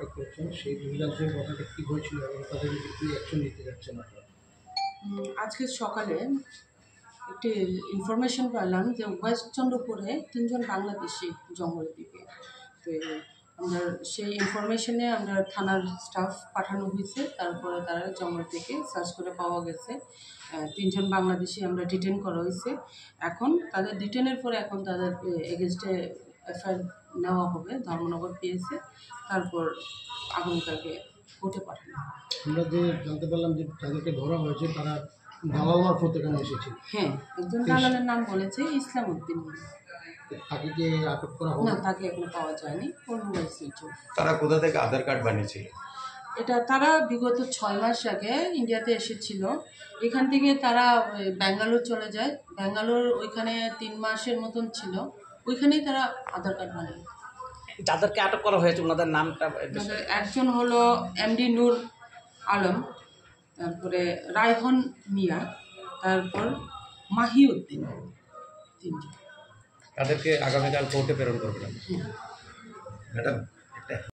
আটক করেছেন সেই মহিলাদের কথাটা কী হয়েছিল এবং তাদের কি অ্যাকশন নিতে যাচ্ছেন আপনারা? আজকে সকালে একটি ইনফরমেশন পেলাম যে ওয়েস্ট চন্দ্রপুরে 3 জন বাংলাদেশি জঙ্গলের দিকে। তো আমরা সেই ইনফরমেশনে আমরা থানার স্টাফ পাঠানো হয়েছে। তারপরে তারা জঙ্গল থেকে সার্চ করে পাওয়া গেছে 3 জন বাংলাদেশি আমরা ডিটেন করা হয়েছে। এখন তাদের ডিটেনের পরে এখন তাদের এগেনস্টে এফআইআর নেওয়া হবে ধর্মনগর পিএসে। তারপর আগামীকালকে কোর্টে পাঠানো হবে। আমরা যে জানতে পারলাম যে তাদেরকে ধরা হয়েছে তারা দালাল মারফত এখানে এসেছে। হ্যাঁ, একজন দালালের নাম বলেছে ইসলাম উদ্দিন। তাকে কি আটক করা হবে? না, তাকে এখনো পাওয়া যায়নি। ওর মোবাইল সুইচ অফ। তারা কোথা থেকে আধার কার্ড বানিয়েছিল? এটা তারা বিগত 6 মাস আগে ইন্ডিয়াতে এসেছিল। এখান থেকে তারা ব্যাঙ্গালোর চলে যায়। ব্যাঙ্গালোর ওইখানে 3 মাসের মতন ছিল। ওইখানেই তারা আধার কার্ড বানায়। যাদেরকে আটক করা হয়েছে ওনাদের নামটা? একজন হলো এমডি নূর আলম, তারপরে রায়হন মিয়া, তারপর মাহিউদ্দিন। 3 জন। তাদেরকে আগামীকাল কোর্টে প্রেরণ করবেন। হ্যাঁ। ম্যাডাম